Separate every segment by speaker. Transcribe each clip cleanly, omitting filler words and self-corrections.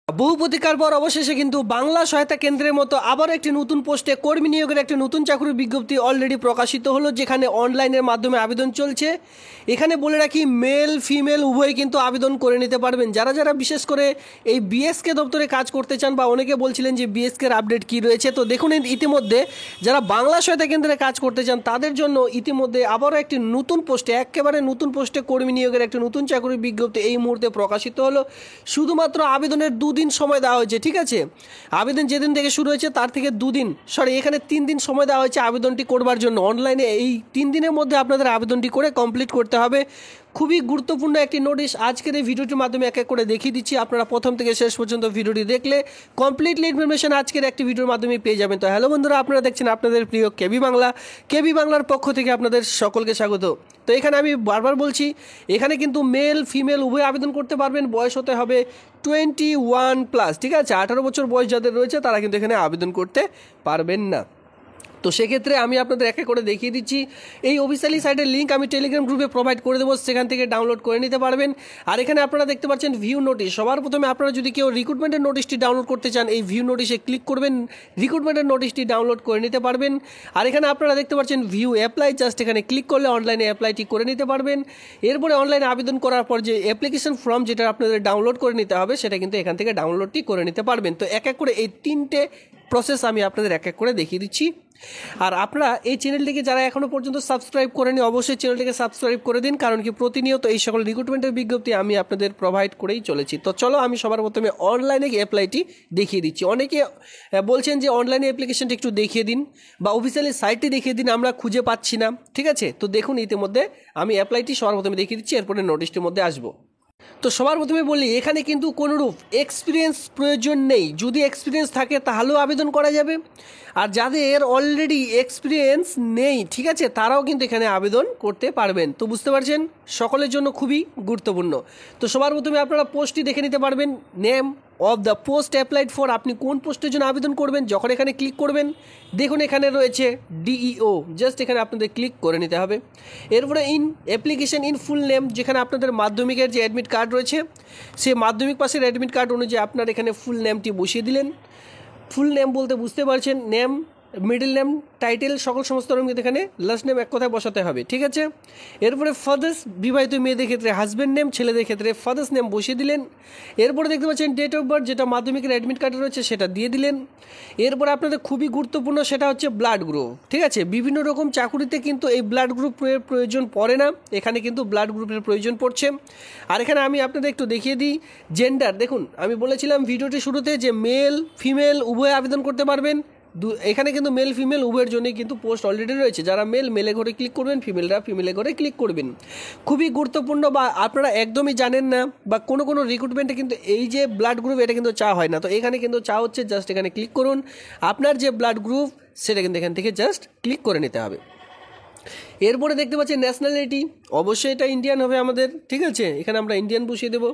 Speaker 1: বহু প্রতিকার পর অবশেষে কিন্তু বাংলা সহায়তা কেন্দ্রের মতো আবার একটি নতুন পোস্টে কর্মী নিয়োগের একটি নতুন চাকরির বিজ্ঞপ্তি অলরেডি প্রকাশিত হলো, যেখানে অনলাইনের মাধ্যমে আবেদন চলছে। এখানে বলে রাখি, মেল ফিমেল উভয়ই কিন্তু আবেদন করে নিতে পারবেন। যারা যারা বিশেষ করে এই বিএসকে দপ্তরে কাজ করতে চান, বা অনেকে বলছিলেন যে বিএসকের আপডেট কী রয়েছে, তো দেখুন ইতিমধ্যে যারা বাংলা সহায়তা কেন্দ্রে কাজ করতে চান তাদের জন্য ইতিমধ্যে আবারও একটি নতুন পোস্টে, একেবারে নতুন পোস্টে কর্মী নিয়োগের একটি নতুন চাকরির বিজ্ঞপ্তি এই মুহূর্তে প্রকাশিত হলো। শুধুমাত্র আবেদনের দুদিন সময় দেওয়া হয়েছে, ঠিক আছে। আবেদন যেদিন থেকে শুরু হয়েছে তার থেকে এখানে 3 দিন সময় দেওয়া হয়েছে আবেদনটি করবার জন্য। অনলাইনে এই 3 দিনের মধ্যে আপনাদের আবেদনটি করে কমপ্লিট করতে হবে। খুবই গুরুত্বপূর্ণ একটি নোটিশ আজকের এই ভিডিওটির মাধ্যমে এক এক করে দেখিয়ে দিচ্ছি। আপনারা প্রথম থেকে শেষ পর্যন্ত ভিডিওটি দেখলে কমপ্লিটলি ইনফরমেশন আজকের একটি ভিডিওর মাধ্যমে পেয়ে যাবেন। তো হ্যালো বন্ধুরা, আপনারা দেখছেন আপনাদের প্রিয় কেবি বাংলার পক্ষ থেকে আপনাদের সকলকে স্বাগত। তো এখানে আমি বারবার বলছি, এখানে কিন্তু মেল ফিমেল উভয় আবেদন করতে পারবেন। বয়স হতে হবে 21+, ঠিক আছে। 18 বছর বয়স যাদের রয়েছে তারা কিন্তু এখানে আবেদন করতে পারবেন না। তো সেক্ষেত্রে আমি আপনাদের এক এক করে দেখিয়ে দিচ্ছি। এই অফিসিয়ালি সাইটের লিঙ্ক আমি টেলিগ্রাম গ্রুপে প্রোভাইড করে দেবো, সেখান থেকে ডাউনলোড করে নিতে পারবেন। আর এখানে আপনারা দেখতে পাচ্ছেন ভিউ নোটিশ। সবার প্রথমে আপনারা যদি কেউ রিক্রুটমেন্টের নোটিশটি ডাউনলোড করতে চান, এই ভিউ নোটিশে ক্লিক করবেন, রিক্রুটমেন্টের নোটিশটি ডাউনলোড করে নিতে পারবেন। আর এখানে আপনারা দেখতে পাচ্ছেন ভিউ অ্যাপ্লাই, জাস্ট এখানে ক্লিক করলে অনলাইনে অ্যাপ্লাইটি করে নিতে পারবেন। এরপরে অনলাইনে আবেদন করার পর যে অ্যাপ্লিকেশন ফর্ম যেটা আপনাদের ডাউনলোড করে নিতে হবে, সেটা কিন্তু এখান থেকে ডাউনলোডটি করে নিতে পারবেন। তো এক এক করে এই 3টে প্রসেস আমি আপনাদের এক এক করে দেখিয়ে দিচ্ছি। আর আপনারা এই চ্যানেলটিকে যারা এখনও পর্যন্ত সাবস্ক্রাইব করেনি, অবশ্যই চ্যানেলটিকে সাবস্ক্রাইব করে দিন, কারণ কি প্রতিনিয়ত এই সকল রিক্রুটমেন্টের বিজ্ঞপ্তি আমি আপনাদের প্রোভাইড করেই চলেছি। তো চলো আমি সবার প্রথমে অনলাইনে অ্যাপ্লাইটি দেখিয়ে দিচ্ছি। অনেকে বলছেন যে অনলাইনে অ্যাপ্লিকেশনটি একটু দেখিয়ে দিন বা অফিসিয়ালি সাইটটি দেখিয়ে দিন, আমরা খুঁজে পাচ্ছি না, ঠিক আছে। তো দেখুন ইতিমধ্যে আমি অ্যাপ্লাইটি সবার প্রথমে দেখিয়ে দিচ্ছি, এরপরে নোটিশটির মধ্যে আসবো। তো সবার প্রথমে বলি, এখানে কিন্তু কোনোরূপ এক্সপিরিয়েন্স প্রয়োজন নেই। যদি এক্সপিরিয়েন্স থাকে তাহলেও আবেদন করা যাবে, আর যাদের অলরেডি এক্সপিরিয়েন্স নেই, ঠিক আছে, তারাও কিন্তু এখানে আবেদন করতে পারবেন। তো বুঝতে পারছেন, সকলের জন্য খুবই গুরুত্বপূর্ণ। তো সবার প্রথমে আপনারা পোস্টটি দেখে নিতে পারবেন, name of the post applied for, আপনি কোন পোস্টের জন্য আবেদন করবেন। যখন এখানে ক্লিক করবেন, দেখুন এখানে রয়েছে ডিইও, জাস্ট এখানে আপনাদের ক্লিক করে নিতে হবে। এরপরে অ্যাপ্লিকেশন ইন ফুল নেম, যেখানে আপনাদের মাধ্যমিকের যে অ্যাডমিট কার্ড রয়েছে, সেই মাধ্যমিক পাশের অ্যাডমিট কার্ড অনুযায়ী আপনার এখানে ফুল নেমটি বসিয়ে দিলেন। ফুল নেম বলতে বুঝতে পারছেন, নেম, মিডল নেম, টাইটেল, সমস্ত রকম কিন্তু এখানে লাস্ট নেম এক কথায় বসাতে হবে, ঠিক আছে। এরপরে ফাদার্স, বিবাহিত মেয়েদের ক্ষেত্রে হাজব্যান্ড নেম, ছেলেদের ক্ষেত্রে ফাদার্স নেম বসিয়ে দিলেন। এরপরে দেখতে পাচ্ছেন ডেট অফ বার্থ, যেটা মাধ্যমিকের অ্যাডমিট কার্ডে রয়েছে সেটা দিয়ে দিলেন। এরপরে আপনাদের খুবই গুরুত্বপূর্ণ সেটা হচ্ছে ব্লাড গ্রুপ, ঠিক আছে। বিভিন্ন রকম চাকুরিতে কিন্তু এই ব্লাড গ্রুপের প্রয়োজন পড়ে না, এখানে কিন্তু ব্লাড গ্রুপের প্রয়োজন পড়ছে। আর এখানে আমি আপনাদের একটু দেখিয়ে দিই জেন্ডার। দেখুন আমি বলেছিলাম ভিডিওটি শুরুতে যে মেল ফিমেল উভয় আবেদন করতে পারবেন। এখানে কিন্তু মেল ফিমেল উভয়ের জন্যই কিন্তু পোস্ট অলরেডি রয়েছে। যারা মেলে ঘরে ক্লিক করবেন, ফিমেলরা ফিমেলে ঘরে ক্লিক করবেন। খুবই গুরুত্বপূর্ণ, বা আপনারা একদমই জানেন না, বা কোনো রিক্রুটমেন্টে কিন্তু এই যে ব্লাড গ্রুপ এটা কিন্তু চা হয় না, তো এখানে কিন্তু চা হচ্ছে। জাস্ট এখানে ক্লিক করুন, আপনার যে ব্লাড গ্রুপ সেটা কিন্তু এখান থেকে জাস্ট ক্লিক করে নিতে হবে। এরপরে দেখতে পাচ্ছি ন্যাশনালিটি, অবশ্যই এটা ইন্ডিয়ান হবে আমাদের, ঠিক আছে, এখানে আমরা ইন্ডিয়ান বসিয়ে দেবো।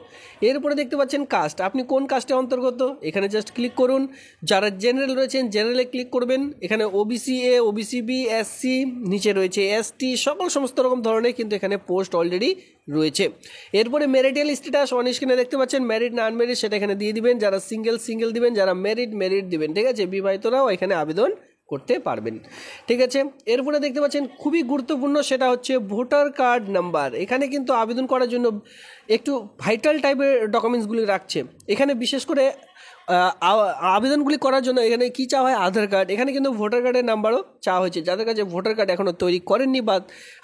Speaker 1: এরপরে দেখতে পাচ্ছেন কাস্ট, আপনি কোন কাস্টে অন্তর্গত, এখানে জাস্ট ক্লিক করুন। যারা জেনারেল রয়েছেন জেনারেলে ক্লিক করবেন। এখানে OBC A, OBC B, SC, নিচে রয়েছে এসটি, সমস্ত রকম ধরনের কিন্তু এখানে পোস্ট অলরেডি রয়েছে। এরপরে ম্যারিটাল স্ট্যাটাস, অন স্ক্রিনে দেখতে পাচ্ছেন ম্যারিড না আনম্যারিড সেটা এখানে দিয়ে দিবেন। যারা সিঙ্গেল দিবেন, যারা ম্যারিড দিবেন, ঠিক আছে। বিবাহিতরাও এখানে আবেদন করতে পারবেন, ঠিক আছে। এরপরে দেখতে পাচ্ছেন খুবই গুরুত্বপূর্ণ সেটা হচ্ছে ভোটার কার্ড নাম্বার। এখানে কিন্তু আবেদন করার জন্য একটু ভাইটাল টাইপের ডকুমেন্টসগুলি রাখছে। এখানে বিশেষ করে আবেদনগুলি করার জন্য এখানে কী চাওয়া হয়, আধার কার্ড। এখানে কিন্তু ভোটার কার্ডের নাম্বারও চাওয়া হয়েছে। যাদের কাছে ভোটার কার্ড এখনও তৈরি করেননি, বা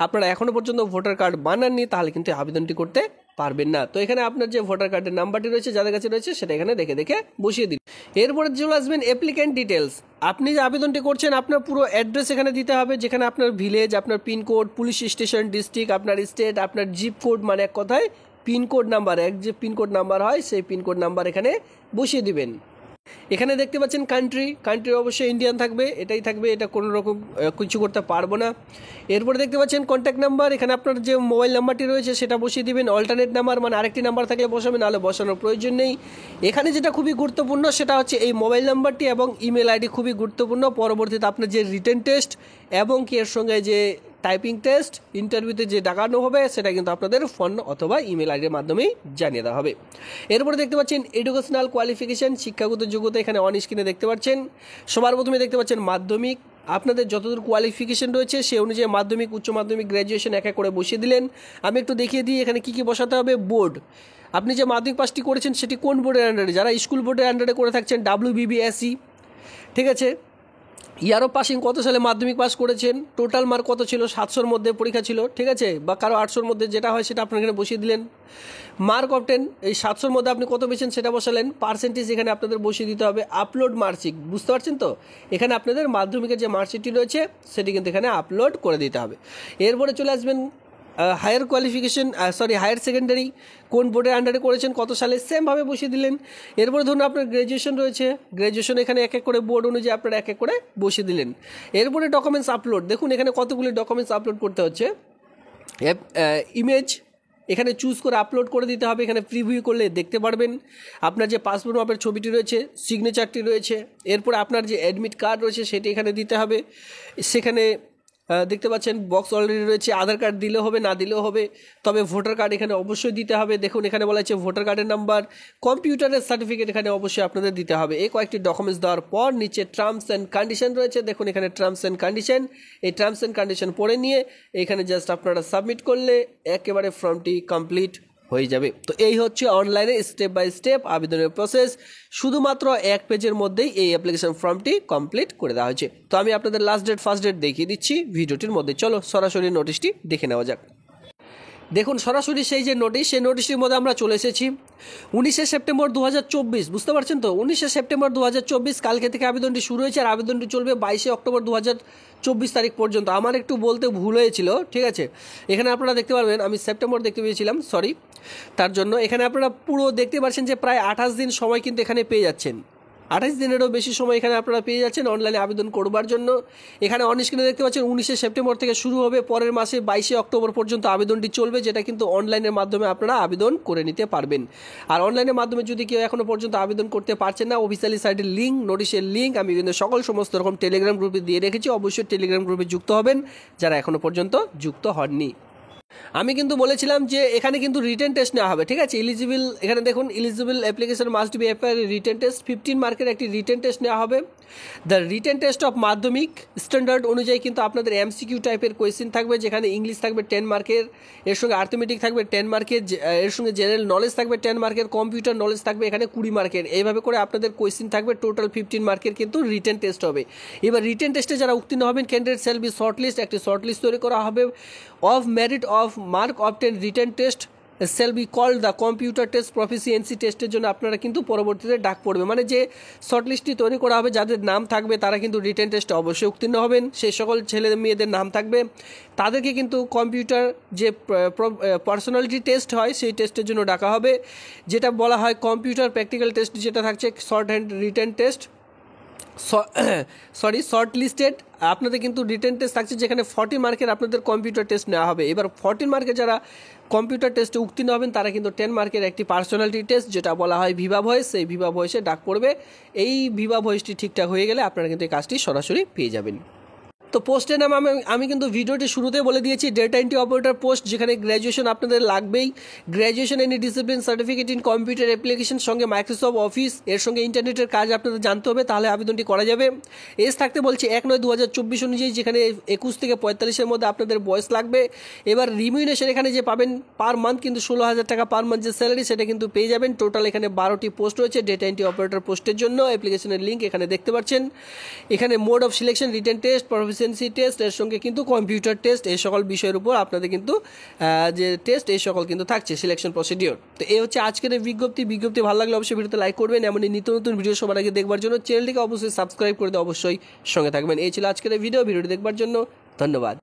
Speaker 1: আপনারা এখনও পর্যন্ত ভোটার কার্ড বানাননি, তাহলে কিন্তু আবেদনটি করতে পারবেন না। তো এখানে আপনার যে ভোটার কার্ডের নাম্বারটি রয়েছে যাদের কাছে রয়েছে সেটা এখানে দেখে বসিয়ে দিন। এরপরে চলে আসবেন অ্যাপ্লিক্যান্ট ডিটেলস। আপনি যে আবেদনটি করছেন আপনার পুরো অ্যাড্রেস এখানে দিতে হবে, যেখানে আপনার ভিলেজ, আপনার পিনকোড, পুলিশ স্টেশন, ডিস্ট্রিক্ট, আপনার স্টেট, আপনার জিপ কোড, মানে এক কথায় পিনকোড নাম্বার, যে পিনকোড নাম্বার হয় সেই পিনকোড নাম্বার এখানে বসিয়ে দিবেন। এখানে দেখতে পাচ্ছেন কান্ট্রি অবশ্যই ইন্ডিয়ান থাকবে, এটাই থাকবে, এটা কোনো রকম কিছু করতে পারবো না। এরপরে দেখতে পাচ্ছেন কন্ট্যাক্ট নাম্বার, এখানে আপনার যে মোবাইল নাম্বারটি রয়েছে সেটা বসিয়ে দিবেন। অল্টারনেট নাম্বার, মানে আরেকটি নাম্বার থাকলে বসাবেন, নাহলে বসানোর প্রয়োজন নেই। এখানে যেটা খুবই গুরুত্বপূর্ণ সেটা হচ্ছে এই মোবাইল নাম্বারটি এবং ইমেল আইডি খুবই গুরুত্বপূর্ণ। পরবর্তীতে আপনার যে রিটেন টেস্ট এবং কি এর সঙ্গে যে টাইপিং টেস্ট, ইন্টারভিউতে যে ডাকানো হবে সেটা কিন্তু আপনাদের ফোন অথবা ইমেল আইডির মাধ্যমেই জানিয়ে দেওয়া হবে। এরপরে দেখতে পাচ্ছেন এডুকেশনাল কোয়ালিফিকেশন, শিক্ষাগত যোগ্যতা এখানে অন স্ক্রিনে দেখতে পাচ্ছেন। সবার প্রথমে দেখতে পাচ্ছেন মাধ্যমিক, আপনাদের যতদূর কোয়ালিফিকেশন রয়েছে সেই অনুযায়ী মাধ্যমিক, উচ্চ মাধ্যমিক, গ্র্যাজুয়েশন এক এক করে বসিয়ে দিলেন। আমি একটু দেখিয়ে দিই এখানে কী কী বসাতে হবে। বোর্ড, আপনি যে মাধ্যমিক পাসটি করেছেন সেটি কোন বোর্ডের আন্ডারে, যারা স্কুল বোর্ডের আন্ডারে করে থাকছেন WBBSE, ঠিক আছে। ইয়ার অফ পাসিং, কত সালে মাধ্যমিক পাস করেছেন, টোটাল মার্ক কত ছিল, 700-র মধ্যে পরীক্ষা ছিল, ঠিক আছে, বা কারো 800-র মধ্যে যেটা হয় সেটা আপনার এখানে বসিয়ে দিলেন। মার্ক অফ 10, এই 700-র মধ্যে আপনি কত পেয়েছেন সেটা বসালেন। পার্সেন্টেজ এখানে আপনাদের বসিয়ে দিতে হবে। আপলোড মার্কশিট, বুঝতে পারছেন তো, এখানে আপনাদের মাধ্যমিকের যে মার্কশিটটি রয়েছে সেটি কিন্তু এখানে আপলোড করে দিতে হবে। এরপরে চলে আসবেন হায়ার কোয়ালিফিকেশন, হায়ার সেকেন্ডারি কোন বোর্ডের আন্ডারে করেছেন, কত সালে, সেমভাবে বসিয়ে দিলেন। এরপরে ধরুন আপনার গ্র্যাজুয়েশন রয়েছে, গ্র্যাজুয়েশন এখানে এক এক করে বোর্ড অনুযায়ী আপনারা এক এক করে বসিয়ে দিলেন। এরপরে ডকুমেন্টস আপলোড, দেখুন এখানে কতগুলি ডকুমেন্টস আপলোড করতে হচ্ছে। ইমেজ এখানে চুজ করে আপলোড করে দিতে হবে, এখানে প্রিভিউ করলে দেখতে পারবেন। আপনার যে পাসপোর্ট মাপের ছবিটি রয়েছে, সিগনেচারটি রয়েছে, এরপর আপনার যে অ্যাডমিট কার্ড রয়েছে সেটি এখানে দিতে হবে। সেখানে দেখতে পাচ্ছেন বক্স অলরেডি রয়েছে, আধার কার্ড দিলেও হবে, না দিলেও হবে, তবে ভোটার কার্ড এখানে অবশ্যই দিতে হবে। দেখুন এখানে বলা হচ্ছে ভোটার কার্ডের নাম্বার, কম্পিউটারের সার্টিফিকেট এখানে অবশ্যই আপনাদের দিতে হবে। এই কয়েকটি ডকুমেন্টস দেওয়ার পর নিচে টার্মস অ্যান্ড কন্ডিশন রয়েছে, দেখুন এখানে টার্মস অ্যান্ড কন্ডিশন, এই টার্মস অ্যান্ড কন্ডিশন পড়ে নিয়ে এখানে জাস্ট আপনারা সাবমিট করলে একেবারে ফর্মটি কমপ্লিট হয়ে যাবে। তো এই হচ্ছে অনলাইনে স্টেপ বাই স্টেপ আবেদনের প্রসেস। শুধুমাত্র এক পেজের মধ্যেই এই অ্যাপ্লিকেশন ফর্মটি কমপ্লিট করে দেওয়া হয়েছে। তো আমি আপনাদের লাস্ট ডেট ফার্স্ট ডেট দেখিয়ে দিচ্ছি ভিডিওটির মধ্যে। চলো সরাসরি নোটিশটি দেখে নেওয়া যাক। দেখুন সরাসরি সেই যে নোটিশ, সেই নোটিশটির মধ্যে আমরা চলে এসেছি 19শে সেপ্টেম্বর 2024, বুঝতে পারছেন তো, 19শে সেপ্টেম্বর 2024 কালকে থেকে আবেদনটি শুরু হয়েছে আর আবেদনটি চলবে 22শে অক্টোবর 2024 তারিখ পর্যন্ত। আমার একটু বলতে ভুল হয়েছিল, ঠিক আছে, এখানে আপনারা দেখতে পারবেন আমি সেপ্টেম্বর দেখতে পেয়েছিলাম, সরি, তার জন্য এখানে আপনারা পুরো দেখতে পাচ্ছেন যে প্রায় 28 দিন সময় কিন্তু এখানে পেয়ে যাচ্ছেন। 28 দিনেরও বেশি সময় এখানে আপনারা পেয়ে যাচ্ছেন অনলাইনে আবেদন করবার জন্য। এখানে অন স্ক্রিনে দেখতে পাচ্ছেন 19শে সেপ্টেম্বর থেকে শুরু হবে, পরের মাসে 22শে অক্টোবর পর্যন্ত আবেদনটি চলবে, যেটা কিন্তু অনলাইনের মাধ্যমে আপনারা আবেদন করে নিতে পারবেন। আর অনলাইনের মাধ্যমে যদি কেউ এখনও পর্যন্ত আবেদন করতে পারছেন না, অফিসিয়ালি সাইটের লিঙ্ক, নোটিশের লিঙ্ক আমি কিন্তু সমস্ত রকম টেলিগ্রাম গ্রুপে দিয়ে রেখেছি, অবশ্যই টেলিগ্রাম গ্রুপে যুক্ত হবেন যারা এখনও পর্যন্ত যুক্ত হননি। আমি কিন্তু বলেছিলাম যে এখানে কিন্তু রিটেন টেস্ট নেওয়া হবে, ঠিক আছে। এলিজিবল, এখানে দেখুন eligible application must be apply written test, 15 মার্কের একটি রিটেন টেস্ট নেওয়া হবে। দ্য রিটেন টেস্ট অফ মাধ্যমিক স্ট্যান্ডার্ড অনুযায়ী কিন্তু আপনাদের MCQ টাইপের কোয়েশ্চেন থাকবে, যেখানে ইংলিশ থাকবে 10 মার্কের, এর সঙ্গে আর্থমেটিক থাকবে 10 মার্কের, এর সঙ্গে জেনারেল নলেজ থাকবে 10 মার্কের, কম্পিউটার নলেজ থাকবে এখানে 20 মার্কের। এইভাবে করে আপনাদের কোয়েশ্চেন থাকবে, টোটাল 15 মার্কের কিন্তু রিটেন টেস্ট হবে। এবার রিটেন টেস্টে যারা উত্তীর্ণ হবেন, ক্যান্ডিডেট সেল বি শর্টলিস্ট, একটি শর্টলিস্ট তৈরি করা হবে। Of merit of mark obtain written test shall be called the computer test proficiency টেস্টের জন্য আপনারা কিন্তু পরবর্তীতে ডাক পড়বে, মানে যে শর্টলিস্টটি তৈরি করা হবে যাদের নাম থাকবে তারা কিন্তু রিটেন টেস্টে অবশ্যই উত্তীর্ণ হবেন। সেই সকল ছেলে মেয়েদের নাম থাকবে, তাদেরকে কিন্তু কম্পিউটার যে পার্সোনালিটি টেস্ট হয় সেই টেস্টের জন্য ডাকা হবে, যেটা বলা হয় কম্পিউটার প্র্যাকটিক্যাল টেস্ট, যেটা থাকছে short hand written test, short listed. আপনাদের কিন্তু রিটেন টেস্ট থাকছে যেখানে 40 মার্কের আপনাদের কম্পিউটার টেস্ট নেওয়া হবে। এবার 14 মার্কের যারা কম্পিউটার টেস্টে উত্তীর্ণ হবেন তারা কিন্তু 10 মার্কের একটি পার্সোনালিটি টেস্ট, যেটা বলা হয় ভিভা ভয়েস, সেই ভিভা ভয়েসে ডাক পড়বে। এই ভিভা ভয়েসটি ঠিকঠাক হয়ে গেলে আপনারা কিন্তু এই কাজটি সরাসরি পেয়ে যাবেন। তো পোস্টের নাম আমি কিন্তু ভিডিওটি শুরুতে বলে দিয়েছি, ডেটা এন্ট্রি অপারেটর পোস্ট, যেখানে গ্র্যাজুয়েশন আপনাদের লাগবেই, graduation any discipline certificate in computer application, সঙ্গে মাইক্রোসফট অফিস, এর সঙ্গে ইন্টারনেটের কাজ আপনাদের জানতে হবে, তাহলে আবেদনটি করা যাবে। এজ থাকতে বলছে 1/9/2024 অনুযায়ী, যেখানে 21 থেকে 45-এর মধ্যে আপনাদের বয়স লাগবে। এবার রিমিউনেশন এখানে যে পাবেন পার মান্থ কিন্তু 16,000 টাকা পার মান্থ যে স্যালারি সেটা কিন্তু পেয়ে যাবেন। টোটাল এখানে 12টি পোস্ট রয়েছে ডেটা এন্ট্রি অপারেটর পোস্টের জন্য। অ্যাপ্লিকেশনের লিঙ্ক এখানে দেখতে পাচ্ছেন। এখানে mode of selection written test, test, এর সঙ্গে কিন্তু কম্পিউটার টেস্ট, এই সকল বিষয়ের উপর আপনাদের কিন্তু যে টেস্ট এই সকল কিন্তু থাকছে সিলেকশন প্রসিডিওর। তো এই হচ্ছে আজকের এই বিজ্ঞপ্তি ভালো লাগলে অবশ্যই ভিডিওতে লাইক করবেন, এমনই নিত্য নতুন ভিডিও সবার আগে দেখবার জন্য চ্যানেলটিকে অবশ্যই সাবস্ক্রাইব করে দিয়ে অবশ্যই সঙ্গে থাকবেন। এই ছিল আজকের এই ভিডিওটি দেখবার জন্য ধন্যবাদ।